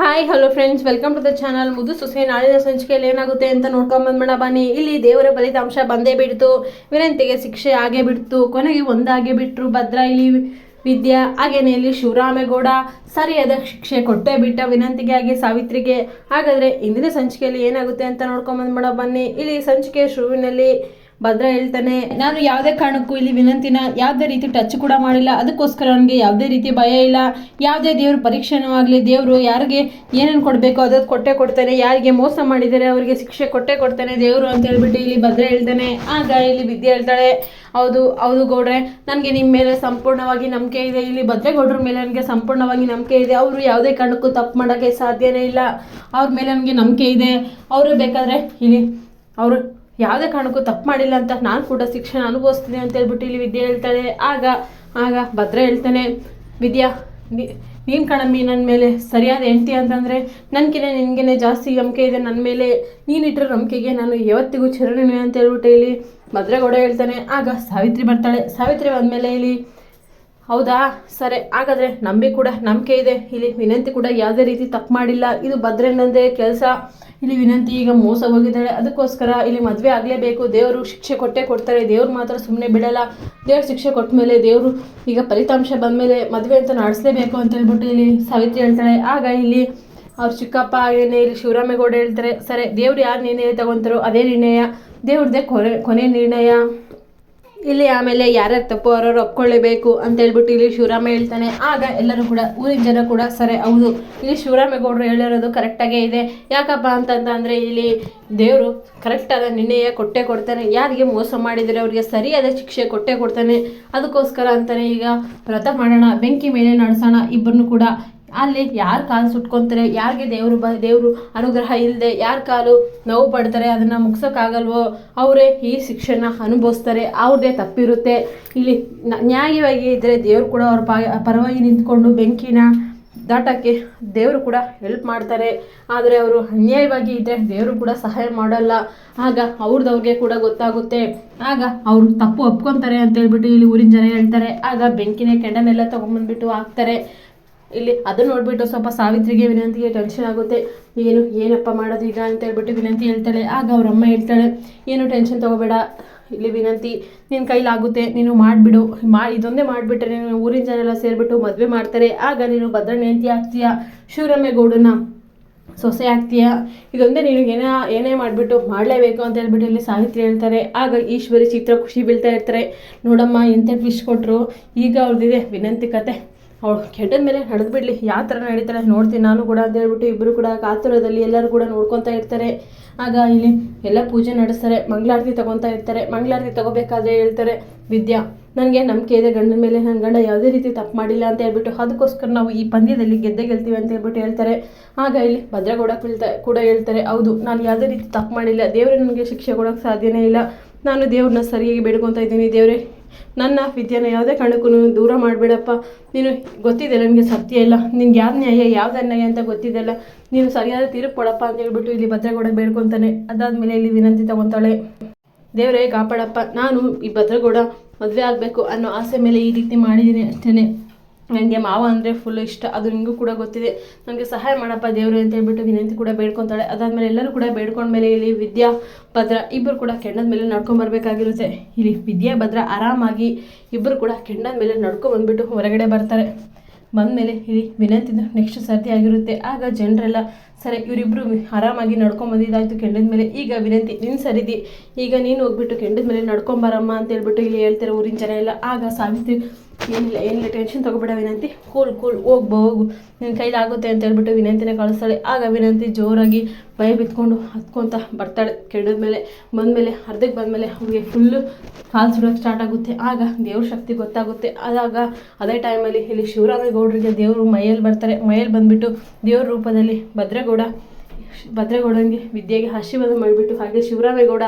Hi hello friends, welcome to the channel. ಮುದ್ದು ಸೊಸೆ ನಾಳಿನ ಸಂಚಿಕೆಯಲ್ಲಿ ಏನಾಗುತ್ತೆ ಅಂತ ನೋಡ್ಕೊಂಬಂದ್ಬೇಡ ಬನ್ನಿ. ಇಲ್ಲಿ ದೇವರ ಫಲಿತಾಂಶ ಬಂದೇ ಬಿಡ್ತು. ವಿನಂತಿಗೆ ಶಿಕ್ಷೆ ಆಗೇ ಬಿಡ್ತು. ಕೊನೆಗೆ ಒಂದಾಗೆ ಬಿಟ್ರು ಭದ್ರಾ, ಇಲ್ಲಿ ವಿದ್ಯಾ, ಹಾಗೇನೆ ಇಲ್ಲಿ ಶಿವರಾಮೇಗೌಡ ಸರಿಯಾದ ಶಿಕ್ಷೆ ಕೊಟ್ಟೇ ಬಿಟ್ಟ ವಿನಂತಿಗೆ, ಹಾಗೆ ಸಾವಿತ್ರಿಗೆ. ಹಾಗಾದ್ರೆ ಇಂದಿನ ಸಂಚಿಕೆಯಲ್ಲಿ ಏನಾಗುತ್ತೆ ಅಂತ ನೋಡ್ಕೊಂಬಂದ್ಬೇಡ ಬನ್ನಿ. ಇಲ್ಲಿ ಸಂಚಿಕೆ ಶುರುವಿನಲ್ಲಿ ಭದ್ರಾ ಹೇಳ್ತಾನೆ, ನಾನು ಯಾವುದೇ ಕಾರಣಕ್ಕೂ ಇಲ್ಲಿ ವಿನಂತಿನ ಯಾವುದೇ ರೀತಿ ಟಚ್ ಕೂಡ ಮಾಡಿಲ್ಲ. ಅದಕ್ಕೋಸ್ಕರ ನನಗೆ ಯಾವುದೇ ರೀತಿ ಭಯ ಇಲ್ಲ. ಯಾವುದೇ ದೇವ್ರ ಪರೀಕ್ಷೆನೂ ಆಗಲಿ, ದೇವರು ಯಾರಿಗೆ ಏನೇನು ಕೊಡಬೇಕು ಅದು ಕೊಟ್ಟೆ ಕೊಡ್ತಾನೆ. ಯಾರಿಗೆ ಮೋಸ ಮಾಡಿದರೆ ಅವರಿಗೆ ಶಿಕ್ಷೆ ಕೊಟ್ಟೆ ಕೊಡ್ತಾನೆ ದೇವರು ಅಂತ ಹೇಳ್ಬಿಟ್ಟು ಇಲ್ಲಿ ಭದ್ರಾ ಹೇಳ್ತಾನೆ. ಆಗ ಇಲ್ಲಿ ವಿದ್ಯೆ ಹೇಳ್ತಾಳೆ, ಹೌದು ಹೌದು ಗೌಡ್ರೆ, ನನಗೆ ನಿಮ್ಮ ಮೇಲೆ ಸಂಪೂರ್ಣವಾಗಿ ನಂಬಿಕೆ ಇದೆ. ಇಲ್ಲಿ ಭದ್ರೇಗೌಡ್ರ ಮೇಲೆ ನನಗೆ ಸಂಪೂರ್ಣವಾಗಿ ನಂಬಿಕೆ ಇದೆ. ಅವರು ಯಾವುದೇ ಕಾರಣಕ್ಕೂ ತಪ್ಪು ಮಾಡೋಕ್ಕೆ ಸಾಧ್ಯನೇ ಇಲ್ಲ. ಅವ್ರ ಮೇಲೆ ನನಗೆ ನಂಬಿಕೆ ಇದೆ. ಅವರು ಬೇಕಾದರೆ ಇಲ್ಲಿ ಅವರು ಯಾವುದೇ ಕಾರಣಕ್ಕೂ ತಪ್ಪು ಮಾಡಿಲ್ಲ ಅಂತ ನಾನು ಕೂಡ ಶಿಕ್ಷೆ ಅನುಭವಿಸ್ತೀನಿ ಅಂತ ಹೇಳ್ಬಿಟ್ಟು ಇಲ್ಲಿ ವಿದ್ಯೆ ಹೇಳ್ತಾಳೆ. ಆಗ ಭದ್ರಾ ಹೇಳ್ತಾನೆ, ವಿದ್ಯಾ, ನೀನು ಕಣಮ್ಮಿ ನನ್ನ ಮೇಲೆ ಸರಿಯಾದ ಹೆಂಡತಿ ಅಂತಂದರೆ ನನಗಿನೇ ನಿನಗೇ ಜಾಸ್ತಿ ನಂಬಿಕೆ ಇದೆ ನನ್ನ ಮೇಲೆ. ನೀನಿಟ್ಟಿರೋ ನಂಬಿಕೆಗೆ ನಾನು ಯಾವತ್ತಿಗೂ ಚಿರಋಣಿ ಅಂತ ಹೇಳ್ಬಿಟ್ಟು ಇಲ್ಲಿ ಭದ್ರೇಗೌಡ ಹೇಳ್ತಾನೆ. ಆಗ ಸಾವಿತ್ರಿ ಬರ್ತಾಳೆ. ಸಾವಿತ್ರಿ ಬಂದಮೇಲೆ ಇಲ್ಲಿ, ಹೌದಾ ಸರಿ, ಹಾಗಾದರೆ ಕೂಡ ನಂಬಿಕೆ ಇದೆ. ಇಲ್ಲಿ ವಿನಂತಿ ಕೂಡ ಯಾವುದೇ ರೀತಿ ತಪ್ಪು ಮಾಡಿಲ್ಲ. ಇದು ಭದ್ರಣ್ಣಂದೇ ಕೆಲಸ. ಇಲ್ಲಿ ವಿನಂತಿ ಈಗ ಮೋಸ ಹೋಗಿದ್ದಾಳೆ. ಅದಕ್ಕೋಸ್ಕರ ಇಲ್ಲಿ ಮದುವೆ ಆಗಲೇಬೇಕು. ದೇವರು ಶಿಕ್ಷೆ ಕೊಟ್ಟೇ ಕೊಡ್ತಾರೆ. ದೇವ್ರು ಮಾತ್ರ ಸುಮ್ಮನೆ ಬಿಡಲ್ಲ. ದೇವ್ರು ಶಿಕ್ಷೆ ಕೊಟ್ಟ ಮೇಲೆ, ದೇವರು ಈಗ ಫಲಿತಾಂಶ ಬಂದಮೇಲೆ ಮದುವೆ ಅಂತ ನಡೆಸಲೇಬೇಕು ಅಂತ ಹೇಳ್ಬಿಟ್ಟು ಇಲ್ಲಿ ಸಾವಿತ್ರಿ ಹೇಳ್ತಾಳೆ. ಆಗ ಇಲ್ಲಿ ಅವ್ರ ಚಿಕ್ಕಪ್ಪ ಏನೇ ಇಲ್ಲಿ ಶಿವರಾಮೇಗೌಡ ಹೇಳ್ತಾರೆ, ಸರಿ, ದೇವ್ರು ಯಾರು ನಿರ್ಣಯ ತಗೊತಾರೋ ಅದೇ ನಿರ್ಣಯ, ದೇವ್ರದ್ದೇ ಕೊನೆ ನಿರ್ಣಯ. ಇಲ್ಲಿ ಆಮೇಲೆ ಯಾರ್ಯಾರು ತಪ್ಪು ಅವರವ್ರು ಒಪ್ಕೊಳ್ಳೇಬೇಕು ಅಂತ ಹೇಳ್ಬಿಟ್ಟು ಇಲ್ಲಿ ಶಿವರಾಮ ಹೇಳ್ತಾನೆ. ಆಗ ಎಲ್ಲರೂ ಕೂಡ, ಊರಿನ ಜನ ಕೂಡ, ಸರಿ ಹೌದು, ಇಲ್ಲಿ ಶಿವರಾಮೇಗೌಡರು ಹೇಳಿರೋದು ಕರೆಕ್ಟಾಗೇ ಇದೆ. ಯಾಕಪ್ಪ ಅಂತಂದರೆ ಇಲ್ಲಿ ದೇವರು ಕರೆಕ್ಟಾದ ನಿರ್ಣಯ ಕೊಟ್ಟೇ ಕೊಡ್ತಾನೆ. ಯಾರಿಗೆ ಮೋಸ ಮಾಡಿದರೆ ಅವರಿಗೆ ಸರಿಯಾದ ಶಿಕ್ಷೆ ಕೊಟ್ಟೇ ಕೊಡ್ತಾನೆ. ಅದಕ್ಕೋಸ್ಕರ ಅಂತಾನೆ ಈಗ ವ್ರತ ಮಾಡೋಣ, ಬೆಂಕಿ ಮೇಲೆ ನಡೆಸೋಣ ಇಬ್ಬರನ್ನು ಕೂಡ. ಅಲ್ಲಿ ಯಾರು ಕಾಲು ಸುಟ್ಕೊತಾರೆ, ಯಾರಿಗೆ ದೇವರು ಅನುಗ್ರಹ ಇಲ್ಲದೆ ಯಾರು ಕಾಲು ನೋವು ಪಡ್ತಾರೆ, ಅದನ್ನು ಮುಗ್ಸೋಕ್ಕಾಗಲ್ವೋ ಅವರೇ ಈ ಶಿಕ್ಷೆನ ಅನುಭವಿಸ್ತಾರೆ. ಅವ್ರದ್ದೇ ತಪ್ಪಿರುತ್ತೆ. ಇಲ್ಲಿ ನ್ಯಾಯವಾಗಿ ಇದ್ದರೆ ದೇವರು ಕೂಡ ಅವ್ರ ಪರವಾಗಿ ನಿಂತ್ಕೊಂಡು ಬೆಂಕಿನ ದಾಟಕ್ಕೆ ದೇವರು ಕೂಡ ಹೆಲ್ಪ್ ಮಾಡ್ತಾರೆ. ಆದರೆ ಅವರು ಅನ್ಯಾಯವಾಗಿ ಇದ್ದರೆ ದೇವರು ಕೂಡ ಸಹಾಯ ಮಾಡಲ್ಲ. ಆಗ ಅವ್ರದವ್ರಿಗೆ ಕೂಡ ಗೊತ್ತಾಗುತ್ತೆ. ಆಗ ಅವರು ತಪ್ಪು ಒಪ್ಕೊತಾರೆ ಅಂತ ಹೇಳ್ಬಿಟ್ಟು ಇಲ್ಲಿ ಊರಿನ ಜನ ಹೇಳ್ತಾರೆ. ಆಗ ಬೆಂಕಿನ ಕೆಂಡನೆಲ್ಲ ತೊಗೊಂಬಂದ್ಬಿಟ್ಟು ಹಾಕ್ತಾರೆ. ಇಲ್ಲಿ ಅದನ್ನು ನೋಡಿಬಿಟ್ಟು ಸ್ವಲ್ಪ ಸಾವಿತ್ರಿಗೆ ವಿನಂತಿಗೆ ಟೆನ್ಷನ್ ಆಗುತ್ತೆ. ಏನಪ್ಪ ಮಾಡೋದು ಈಗ ಅಂತ ಹೇಳ್ಬಿಟ್ಟು ವಿನಂತಿ ಹೇಳ್ತಾಳೆ. ಆಗ ಅವರಮ್ಮ ಹೇಳ್ತಾಳೆ, ಏನು ಟೆನ್ಷನ್ ತೊಗೋಬೇಡ, ಇಲ್ಲಿ ವಿನಂತಿ ನಿನ್ನ ಕೈಲಾಗುತ್ತೆ, ನೀನು ಮಾಡಿಬಿಡು, ಇದೊಂದೇ ಮಾಡಿಬಿಟ್ರೆ ನೀನು ಊರಿನ ಜನ ಎಲ್ಲ ಸೇರಿಬಿಟ್ಟು ಮದುವೆ ಮಾಡ್ತಾರೆ. ಆಗ ನೀನು ಭದ್ರನ ಹೆಂಡತಿ ಆಗ್ತೀಯಾ, ಶಿವರಾಮೇಗೌಡನ ಸೊಸೆ ಆಗ್ತೀಯಾ, ಇದೊಂದೇ ನೀನು ಏನೇ ಮಾಡಿಬಿಟ್ಟು ಮಾಡಲೇಬೇಕು ಅಂತ ಹೇಳ್ಬಿಟ್ಟು ಇಲ್ಲಿ ಸಾವಿತ್ರಿ ಹೇಳ್ತಾರೆ. ಆಗ ಈಶ್ವರಿ ಚಿತ್ರ ಖುಷಿ ಬೀಳ್ತಾ ಇರ್ತಾರೆ. ನೋಡಮ್ಮ ಎಂಥ ಟ್ವಿಸ್ಟ್ ಕೊಟ್ಟರು, ಈಗ ಅವ್ರದ್ದಿದೆ ವಿನಂತಿ ಕತೆ, ಅವಳು ಕೆಟ್ಟದ ಮೇಲೆ ನಡೆದು ಬಿಡಲಿ, ಯಾವ ಥರ ನಡೀತಾಳೆ ನೋಡ್ತೀನಿ ನಾನು ಕೂಡ ಅಂತ ಹೇಳ್ಬಿಟ್ಟು ಇಬ್ಬರು ಕೂಡ ಕಾತುರದಲ್ಲಿ ಎಲ್ಲರೂ ಕೂಡ ನೋಡ್ಕೊತಾ ಇರ್ತಾರೆ. ಆಗ ಇಲ್ಲಿ ಎಲ್ಲ ಪೂಜೆ ನಡೆಸ್ತಾರೆ, ಮಂಗಳಾರತಿ ತೊಗೊತಾ ಇರ್ತಾರೆ. ಮಂಗಳಾರತಿ ತೊಗೋಬೇಕಾದ್ರೆ ಹೇಳ್ತಾರೆ, ವಿದ್ಯಾ, ನನಗೆ ನಂಬಿಕೆ ಇದೆ ಗಂಡನ ಮೇಲೆ, ನನ್ನ ಗಂಡ ಯಾವುದೇ ರೀತಿ ತಪ್ಪು ಮಾಡಿಲ್ಲ ಅಂತ ಹೇಳ್ಬಿಟ್ಟು, ಅದಕ್ಕೋಸ್ಕರ ನಾವು ಈ ಪಂದ್ಯದಲ್ಲಿ ಗೆಲ್ತೀವಿ ಅಂತ ಹೇಳ್ಬಿಟ್ಟು ಹೇಳ್ತಾರೆ. ಆಗ ಇಲ್ಲಿ ಭದ್ರೇಗೌಡ ಕೂಡ ಹೇಳ್ತಾರೆ, ಹೌದು, ನಾನು ಯಾವುದೇ ರೀತಿ ತಪ್ಪು ಮಾಡಿಲ್ಲ, ದೇವರೇ ನನಗೆ ಶಿಕ್ಷೆ ಕೊಡೋಕ್ಕೆ ಸಾಧ್ಯನೇ ಇಲ್ಲ. ನಾನು ದೇವ್ರನ್ನ ಸರಿಯಾಗಿ ಬೇಡ್ಕೊತಾ ಇದ್ದೀನಿ. ದೇವರೇ, ನನ್ನ ವಿದ್ಯೆನ ಯಾವುದೇ ಕಾರಣಕ್ಕೂ ದೂರ ಮಾಡಬೇಡಪ್ಪ. ನೀನು ಗೊತ್ತಿದೆ ನನಗೆ ಸತ್ಯ ಇಲ್ಲ, ನಿನ್ಗೆ ಯಾವ್ದು ನ್ಯಾಯ ಯಾವ್ದು ಅನ್ಯಾಯ ಅಂತ ಗೊತ್ತಿದೆಲ್ಲ, ನೀನು ಸರಿಯಾದ ತೀರ್ಪು ಕೊಡಪ್ಪ ಅಂತ ಹೇಳ್ಬಿಟ್ಟು ಇಲ್ಲಿ ಭದ್ರೇಗೌಡ ಬೇಡ್ಕೊತಾನೆ. ಅದಾದಮೇಲೆ ಇಲ್ಲಿ ವಿನಂತಿ ತಗೊತಾಳೆ, ದೇವರೇ ಕಾಪಾಡಪ್ಪ, ನಾನು ಈ ಭದ್ರೇಗೌಡ ಮದುವೆ ಆಗಬೇಕು ಅನ್ನೋ ಆಸೆ ಮೇಲೆ ಈ ರೀತಿ ಮಾಡಿದ್ದೀನಿ ಅಷ್ಟೇ. ನನಗೆ ಮಾವ ಅಂದರೆ ಫುಲ್ ಇಷ್ಟ, ಅದು ನಿಮಗೂ ಕೂಡ ಗೊತ್ತಿದೆ. ನನಗೆ ಸಹಾಯ ಮಾಡಪ್ಪ ದೇವರು ಅಂತ ಹೇಳ್ಬಿಟ್ಟು ವಿನಂತಿ ಕೂಡ ಬೇಡ್ಕೊತಾಳೆ. ಅದಾದಮೇಲೆ ಎಲ್ಲರೂ ಕೂಡ ಬೇಡ್ಕೊಂಡ್ಮೇಲೆ ಇಲ್ಲಿ ವಿದ್ಯಾ ಭದ್ರಾ ಇಬ್ಬರು ಕೂಡ ಕೆಂಡದ ಮೇಲೆ ನಡ್ಕೊಂಬರ್ಬೇಕಾಗಿರುತ್ತೆ. ಇಲ್ಲಿ ವಿದ್ಯಾ ಭದ್ರಾ ಆರಾಮಾಗಿ ಇಬ್ಬರು ಕೂಡ ಕೆಂಡದ ಮೇಲೆ ನಡ್ಕೊಂಬಂದ್ಬಿಟ್ಟು ಹೊರಗಡೆ ಬರ್ತಾರೆ. ಬಂದಮೇಲೆ ಇಲ್ಲಿ ವಿನಂತಿದು ನೆಕ್ಸ್ಟ್ ಸರ್ತಿ ಆಗಿರುತ್ತೆ. ಆಗ ಜನರೆಲ್ಲ, ಸರಿ, ಇವರಿಬ್ಬರು ಆರಾಮಾಗಿ ನಡ್ಕೊಂಬಂದಿದ್ದಾಯಿತು ಕೆಂಡದ ಮೇಲೆ. ಈಗ ವಿನಂತಿ ನೀನು ಸರಿದಿ, ಈಗ ನೀನು ಹೋಗ್ಬಿಟ್ಟು ಕೆಂಡದ ಮೇಲೆ ನಡ್ಕೊಂಬರಮ್ಮ ಅಂತ ಹೇಳ್ಬಿಟ್ಟು ಇಲ್ಲಿ ಹೇಳ್ತಾರೆ ಊರಿನ ಜನ ಎಲ್ಲ. ಆಗ ಸಾವಿತ್ರಿ, ಏನಿಲ್ಲ ಟೆನ್ಷನ್ ತೊಗೊಬೇಡ ವಿನಂತಿ, ಕೂಲ್ ಹೋಗು, ನಿನ್ನ ಕೈಲಾಗುತ್ತೆ ಅಂತ ಹೇಳ್ಬಿಟ್ಟು ವಿನಂತಿನೇ ಕಳಿಸ್ತಾಳೆ. ಆಗ ವಿನಂತಿ ಜೋರಾಗಿ ಭಯ ಬಿತ್ಕೊಂಡು ಹತ್ಕೊತ ಬರ್ತಾಳೆ ಕೆಂಡದ ಮೇಲೆ. ಬಂದಮೇಲೆ ಅರ್ಧಕ್ಕೆ ಬಂದಮೇಲೆ ಅವ್ರಿಗೆ ಫುಲ್ಲು ಕಾಲು ಸುಡೋಕ್ಕೆ ಸ್ಟಾರ್ಟ್ ಆಗುತ್ತೆ. ಆಗ ದೇವ್ರ ಶಕ್ತಿ ಗೊತ್ತಾಗುತ್ತೆ. ಅದೇ ಟೈಮಲ್ಲಿ ಇಲ್ಲಿ ಶಿವರಾಮೇಗೌಡರಿಗೆ ದೇವರು ಮೈಯಲ್ಲಿ ಬರ್ತಾರೆ. ಮೈಯಲ್ಲಿ ಬಂದುಬಿಟ್ಟು ದೇವ್ರ ರೂಪದಲ್ಲಿ ಭದ್ರೇಗೌಡನಿಗೆ ವಿದ್ಯೆಗೆ ಆಶೀರ್ವಾದ ಮಾಡಿಬಿಟ್ಟು, ಹಾಗೆ ಶಿವರಾಮೇಗೌಡ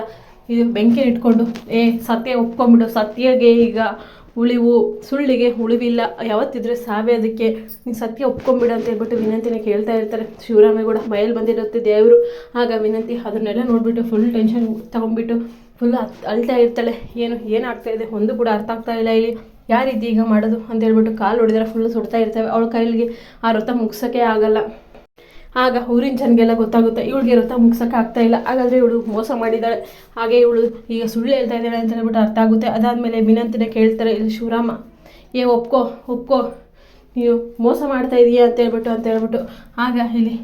ಇದು ಬೆಂಕಿ ಇಟ್ಕೊಂಡು, ಸತ್ಯ ಒಪ್ಕೊಂಡ್ಬಿಡು, ಸತ್ಯಗೆ ಈಗ ಉಳಿವು, ಸುಳ್ಳಿಗೆ ಉಳಿವಿಲ್ಲ, ಯಾವತ್ತಿದ್ರೆ ಸಾವೇ, ಅದಕ್ಕೆ ನೀನು ಸತ್ಯ ಒಪ್ಕೊಂಬಿಡು ಅಂತ ಹೇಳ್ಬಿಟ್ಟು ವಿನಂತಿನ ಕೇಳ್ತಾ ಇರ್ತಾರೆ. ಶಿವರಾಮೇಗೌಡ ಮೈಯಲ್ಲಿ ಬಂದಿರುತ್ತೆ ದೇವರು. ಆಗ ವಿನಂತಿ ಅದನ್ನೆಲ್ಲ ನೋಡಿಬಿಟ್ಟು ಫುಲ್ ಟೆನ್ಷನ್ ತೊಗೊಂಡ್ಬಿಟ್ಟು ಫುಲ್ ಅಳ್ತಾ ಇರ್ತಾಳೆ. ಏನಾಗ್ತಾ ಇದೆ ಒಂದು ಕೂಡ ಅರ್ಥ ಆಗ್ತಾ ಇಲ್ಲ. ಇಲ್ಲಿ ಯಾವ ರೀತಿ ಈಗ ಮಾಡೋದು ಅಂತ ಹೇಳ್ಬಿಟ್ಟು ಕಾಲು ಹೊಡೆದ್ರೆ ಫುಲ್ ಸುಡ್ತಾ ಇರ್ತವೆ. ಅವಳ ಕೈಲಿಗೆ ಆ ವ್ರತ ಮುಗ್ಸೋಕ್ಕೆ ಆಗಲ್ಲ. ಆಗ ಊರಿನ ಜನಗೆಲ್ಲ ಗೊತ್ತಾಗುತ್ತೆ, ಇವಳಿಗೆ ವ್ರತ ಮುಗ್ಸೋಕೆ ಆಗ್ತಾ ಇಲ್ಲ, ಹಾಗಾದರೆ ಇವಳು ಮೋಸ ಮಾಡಿದ್ದಾಳೆ, ಹಾಗೆ ಇವಳು ಈಗ ಸುಳ್ಳು ಹೇಳ್ತಾ ಇದ್ದಾಳೆ ಅಂತ ಹೇಳ್ಬಿಟ್ಟು ಅರ್ಥ ಆಗುತ್ತೆ. ಅದಾದಮೇಲೆ ವಿನಂತಿನ ಕೇಳ್ತಾರೆ ಇಲ್ಲಿ ಶಿವರಾಮ, ಒಪ್ಕೋ ನೀವು ಮೋಸ ಮಾಡ್ತಾ ಇದೀಯಾ ಅಂತ ಹೇಳ್ಬಿಟ್ಟು ಆಗ ಇಲ್ಲಿ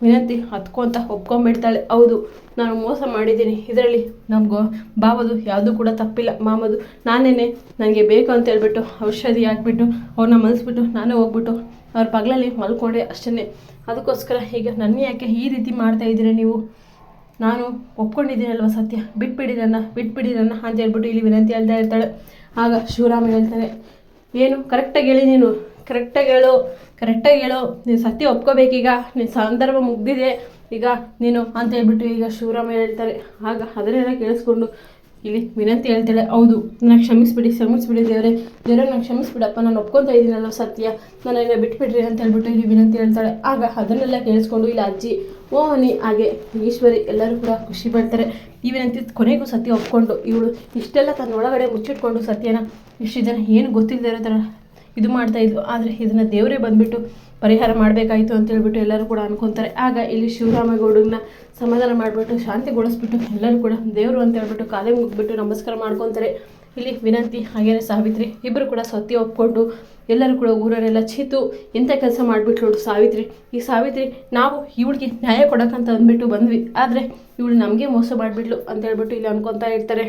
ವಿನಂತಿ ಹತ್ಕೊಂತ ಒಪ್ಕೊಂಡ್ಬಿಡ್ತಾಳೆ. ಹೌದು, ನಾನು ಮೋಸ ಮಾಡಿದ್ದೀನಿ, ಇದರಲ್ಲಿ ನಮಗೂ ಬಾವದು ಯಾವುದೂ ಕೂಡ ತಪ್ಪಿಲ್ಲ, ಮಾಮದು ನಾನೇನೆ ನನಗೆ ಬೇಕು ಅಂತ ಹೇಳ್ಬಿಟ್ಟು ಔಷಧಿ ಹಾಕ್ಬಿಟ್ಟು ಅವ್ರನ್ನ ಮಲಗಿಸ್ಬಿಟ್ಟು ನಾನೇ ಹೋಗ್ಬಿಟ್ಟು ಅವ್ರ ಪಗಲಲ್ಲಿ ಮಲ್ಕೊಂಡೆ ಅಷ್ಟೇ. ಅದಕ್ಕೋಸ್ಕರ ಈಗ ನನ್ನ ಯಾಕೆ ಈ ರೀತಿ ಮಾಡ್ತಾ ಇದ್ದೀರ ನೀವು? ನಾನು ಒಪ್ಕೊಂಡಿದ್ದೀನಲ್ವ ಸತ್ಯ, ಬಿಟ್ಬಿಡಿ ನನ್ನ ಅಂತ ಹೇಳ್ಬಿಟ್ಟು ಇಲ್ಲಿ ವಿನಂತಿ ಹೇಳ್ತಾ ಇರ್ತಾಳೆ. ಆಗ ಶಿವರಾಮ ಹೇಳ್ತಾನೆ, ಏನು ಕರೆಕ್ಟಾಗಿ ಹೇಳಿ, ನೀನು ಕರೆಕ್ಟಾಗಿ ಹೇಳೋ ನೀನು ಸತ್ಯ ಒಪ್ಕೋಬೇಕೀಗ, ನಿನ್ನ ಸಂದರ್ಭ ಮುಗ್ದಿದೆ ಈಗ ನೀನು ಅಂತ ಹೇಳ್ಬಿಟ್ಟು ಈಗ ಶಿವರಾಮ ಹೇಳ್ತಾರೆ. ಆಗ ಅದನ್ನೆಲ್ಲ ಕೇಳಿಸ್ಕೊಂಡು ಇಲ್ಲಿ ವಿನಂತಿ ಹೇಳ್ತಾಳೆ, ಹೌದು ನನಗೆ ಕ್ಷಮಿಸ್ಬಿಡಿ ದೇವರೇ ನಾನು ಕ್ಷಮಿಸ್ಬಿಡಪ್ಪ, ನಾನು ಒಪ್ಕೊತಾ ಇದ್ದೀನಲ್ಲ ಸತ್ಯ, ನನ್ನನ್ನು ಬಿಟ್ಬಿಡ್ರಿ ಅಂತ ಹೇಳ್ಬಿಟ್ಟು ಇಲ್ಲಿ ವಿನಂತಿ ಹೇಳ್ತಾಳೆ. ಆಗ ಅದನ್ನೆಲ್ಲ ಕೇಳಿಸ್ಕೊಂಡು ಇಲ್ಲಿ ಅಜ್ಜಿ, ಮೋಹಿನಿ ಹಾಗೆ ಈಶ್ವರಿ ಎಲ್ಲರೂ ಕೂಡ ಖುಷಿ ಪಡ್ತಾರೆ. ಈ ವಿನಂತಿ ಕೊನೆಗೂ ಸತ್ಯ ಒಪ್ಕೊಂಡು ಇವಳು ಇಷ್ಟೆಲ್ಲ ತನ್ನ ಒಳಗಡೆ ಮುಚ್ಚಿಟ್ಕೊಂಡು ಸತ್ಯನ ಇಷ್ಟು ಜನ ಏನು ಗೊತ್ತಿಲ್ಲದೆ ಇರೋ ಥರ ಇದು ಮಾಡ್ತಾಯಿದ್ವು, ಆದರೆ ಇದನ್ನು ದೇವರೇ ಬಂದುಬಿಟ್ಟು ಪರಿಹಾರ ಮಾಡಬೇಕಾಯಿತು ಅಂತ ಹೇಳ್ಬಿಟ್ಟು ಎಲ್ಲರೂ ಕೂಡ ಅನ್ಕೊತಾರೆ. ಆಗ ಇಲ್ಲಿ ಶಿವರಾಮೇಗೌಡನ್ನ ಸಮಾಧಾನ ಮಾಡಿಬಿಟ್ಟು ಶಾಂತಿಗೊಳಿಸ್ಬಿಟ್ಟು ಎಲ್ಲರೂ ಕೂಡ ದೇವರು ಅಂತ ಹೇಳ್ಬಿಟ್ಟು ಕಾಲೇ ಮುಗಿದ್ಬಿಟ್ಟು ನಮಸ್ಕಾರ ಮಾಡ್ಕೊತಾರೆ. ಇಲ್ಲಿ ವಿನಂತಿ ಹಾಗೇನೆ ಸಾವಿತ್ರಿ ಇಬ್ಬರು ಕೂಡ ಸತ್ಯ ಒಪ್ಕೊಂಡು ಎಲ್ಲರೂ ಕೂಡ ಊರನ್ನೆಲ್ಲ ಚೀತು ಎಂಥ ಕೆಲಸ ಮಾಡಿಬಿಟ್ಲು ಸಾವಿತ್ರಿ. ಈ ಸಾವಿತ್ರಿ ನಾವು ಇವಳಿಗೆ ನ್ಯಾಯ ಕೊಡೋಕ್ಕಂತ ಅಂದ್ಬಿಟ್ಟು ಬಂದ್ವಿ, ಆದರೆ ಇವಳು ನಮಗೆ ಮೋಸ ಮಾಡಿಬಿಟ್ಲು ಅಂತ ಹೇಳ್ಬಿಟ್ಟು ಇಲ್ಲಿ ಅನ್ಕೊತಾ ಇರ್ತಾರೆ.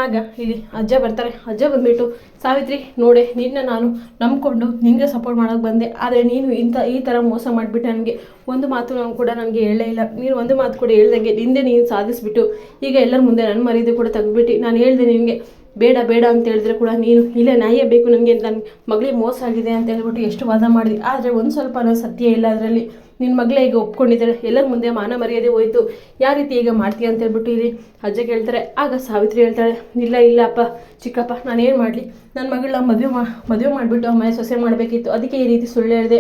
ಆಗ ಇಲ್ಲಿ ಅಜ್ಜ ಬರ್ತಾರೆ. ಅಜ್ಜ ಬಂದುಬಿಟ್ಟು, ಸಾವಿತ್ರಿ ನೋಡೆ, ನಿನ್ನ ನಾನು ನಂಬ್ಕೊಂಡು ನಿನಗೆ ಸಪೋರ್ಟ್ ಮಾಡೋಕ್ಕೆ ಬಂದೆ, ಆದರೆ ನೀನು ಈ ಥರ ಮೋಸ ಮಾಡಿಬಿಟ್ಟು ನನಗೆ ಒಂದು ಮಾತು ಕೂಡ ನನಗೆ ಹೇಳೇ ಇಲ್ಲ. ನೀನು ಒಂದು ಮಾತು ಕೂಡ ಹೇಳ್ದಂಗೆ ನಿಂದೆ ನೀನು ಸಾಧಿಸ್ಬಿಟ್ಟು ಈಗ ಎಲ್ಲರ ಮುಂದೆ ನನ್ನ ಮರ್ಯಾದೆ ಕೂಡ ತೆಗೆದ್ಬಿಟ್ಟು ನಾನು ಹೇಳಿದೆ ನಿನಗೆ ಬೇಡ ಅಂತ ಹೇಳಿದ್ರೆ ಕೂಡ ನೀನು ಇಲ್ಲ ನ್ಯಾಯ ಬೇಕು ನನಗೆ, ನನ್ನ ಮಗಳಿಗೆ ಮೋಸ ಆಗಿದೆ ಅಂತ ಹೇಳ್ಬಿಟ್ಟು ಎಷ್ಟು ವಾದ ಮಾಡಿದೆ, ಆದರೆ ಒಂದು ಸ್ವಲ್ಪ ಸತ್ಯ ಇಲ್ಲ ಅದರಲ್ಲಿ. ನಿನ್ನ ಮಗಳೇ ಈಗ ಒಪ್ಕೊಂಡಿದ್ದಾರೆ, ಎಲ್ಲರ ಮುಂದೆ ಮಾನ ಮರ್ಯಾದೆ ಹೋಯ್ತು, ಯಾವ ರೀತಿ ಈಗ ಮಾಡ್ತೀಯ ಅಂತ ಹೇಳ್ಬಿಟ್ಟು ಇಲ್ಲಿ ಅಜ್ಜ ಕೇಳ್ತಾರೆ. ಆಗ ಸಾವಿತ್ರಿ ಹೇಳ್ತಾಳೆ, ಇಲ್ಲ ಅಪ್ಪ ಚಿಕ್ಕಪ್ಪ, ನಾನೇನು ಮಾಡಲಿ, ನನ್ನ ಮಗಳನ್ನ ಮದುವೆ ಮಾಡಿಬಿಟ್ಟು ಮನೆ ಸೊಸೆ ಮಾಡಬೇಕಿತ್ತು, ಅದಕ್ಕೆ ಈ ರೀತಿ ಸುಳ್ಳು ಹೇಳಿದೆ.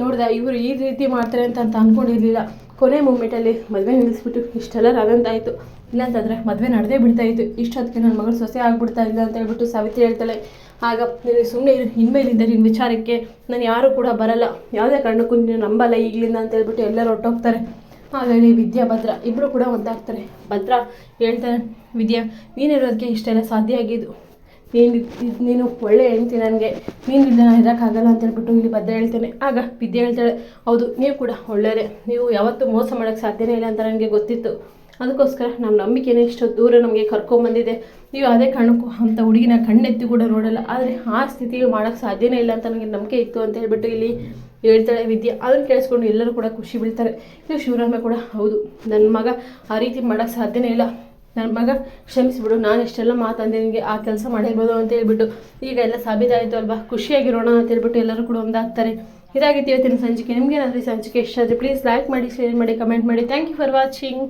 ನೋಡ್ದೆ ಇವರು ಈ ರೀತಿ ಮಾಡ್ತಾರೆ ಅಂತ ಅಂದ್ಕೊಂಡಿರಲಿಲ್ಲ. ಕೊನೆ ಮೂಮೆಂಟಲ್ಲಿ ಮದುವೆ ನಿಲ್ಲಿಸ್ಬಿಟ್ಟು ಇಷ್ಟೆಲ್ಲ ರಾಗಂತಾಯಿತು, ಇಲ್ಲಾಂತಂದರೆ ಮದುವೆ ನಡೆದೇ ಬಿಡ್ತಾಯಿತ್ತು, ಇಷ್ಟೊತ್ತಿಗೆ ನನ್ನ ಮಗಳು ಸೊಸೆ ಆಗ್ಬಿಡ್ತಾ ಇಲ್ಲ ಅಂತ ಹೇಳ್ಬಿಟ್ಟು ಸಾವಿತ್ರಿ ಹೇಳ್ತಾಳೆ. ಆಗ ನೀನು ಸುಮ್ಮನೆ ಇನ್ಮೇಲಿಂದ ನಿನ್ನ ವಿಚಾರಕ್ಕೆ ನಾನು ಯಾರೂ ಕೂಡ ಬರಲ್ಲ, ಯಾವುದೇ ಕಾರಣಕ್ಕೂ ನೀನು ನಂಬಲ್ಲ ಈಗಲಿಂದ ಅಂತ ಹೇಳ್ಬಿಟ್ಟು ಎಲ್ಲರೂ ಹೊಟ್ಟೋಗ್ತಾರೆ. ಹಾಗಾಗಿ ವಿದ್ಯಾ ಭದ್ರ ಇಬ್ಬರು ಕೂಡ ಒಂದಾಗ್ತಾರೆ. ಭದ್ರ ಹೇಳ್ತಾನೆ, ವಿದ್ಯಾ ನೀನಿರೋದಕ್ಕೆ ಇಷ್ಟೆಲ್ಲ ಸಾಧ್ಯ ಆಗಿದ್ದು, ನೀನು ಒಳ್ಳೆ ಹೆಂಡ್ತಿ, ನನಗೆ ನೀನಿಲ್ಲ ನಾನು ಇರೋಕ್ಕಾಗಲ್ಲ ಅಂತ ಹೇಳ್ಬಿಟ್ಟು ಇಲ್ಲಿ ಭದ್ರ ಹೇಳ್ತೇನೆ. ಆಗ ವಿದ್ಯೆ ಹೇಳ್ತಾಳೆ, ಹೌದು ನೀವು ಕೂಡ ಒಳ್ಳೆಯರೇ, ನೀವು ಯಾವತ್ತೂ ಮೋಸ ಮಾಡೋಕ್ಕೆ ಸಾಧ್ಯನೇ ಇಲ್ಲ ಅಂತ ನನಗೆ ಗೊತ್ತಿತ್ತು, ಅದಕ್ಕೋಸ್ಕರ ನಮ್ಮ ನಂಬಿಕೆನೇ ಇಷ್ಟು ದೂರ ನಮಗೆ ಕರ್ಕೊಂಬಂದಿದೆ, ನೀವು ಅದೇ ಕಾರಣಕ್ಕೂ ಅಂಥ ಹುಡುಗಿನ ಕಣ್ಣೆತ್ತಿ ಕೂಡ ನೋಡಲ್ಲ, ಆದರೆ ಆ ಸ್ಥಿತಿಗೆ ಮಾಡೋಕ್ಕೆ ಸಾಧ್ಯನೇ ಇಲ್ಲ ಅಂತ ನನಗೆ ನಂಬಿಕೆ ಇತ್ತು ಅಂತ ಹೇಳ್ಬಿಟ್ಟು ಇಲ್ಲಿ ಹೇಳ್ತಾಳೆ ವಿದ್ಯೆ. ಅದನ್ನು ಕೇಳಿಸ್ಕೊಂಡು ಎಲ್ಲರೂ ಕೂಡ ಖುಷಿ ಬೀಳ್ತಾರೆ. ಇದು ಶಿವರಾಮ ಕೂಡ, ಹೌದು ನನ್ನ ಮಗ ಆ ರೀತಿ ಮಾಡೋಕ್ಕೆ ಸಾಧ್ಯನೇ ಇಲ್ಲ, ನನ್ನ ಮಗ ಕ್ಷಮಿಸಿಬಿಡು, ನಾನು ಎಷ್ಟೆಲ್ಲ ಮಾತಂದೆ ನಿನಗೆ ಆ ಕೆಲಸ ಮಾಡಿರ್ಬೋದು ಅಂತ ಹೇಳ್ಬಿಟ್ಟು ಈಗ ಎಲ್ಲ ಸಾಬೀತಾಯಿತು ಅಲ್ವಾ, ಖುಷಿಯಾಗಿರೋಣ ಅಂತ ಹೇಳ್ಬಿಟ್ಟು ಎಲ್ಲರೂ ಕೂಡ ಒಂದಾಗ್ತಾರೆ. ಇದಾಗಿತ್ತು ಇವತ್ತಿನ ಸಂಚಿಕೆ. ನಿಮಗೇನಾದರೂ ಈ ಸಂಚಿಕೆ ಇಷ್ಟ ಆದರೆ ಪ್ಲೀಸ್ ಲೈಕ್ ಮಾಡಿ, ಶೇರ್ ಮಾಡಿ, ಕಮೆಂಟ್ ಮಾಡಿ. Thank you for watching.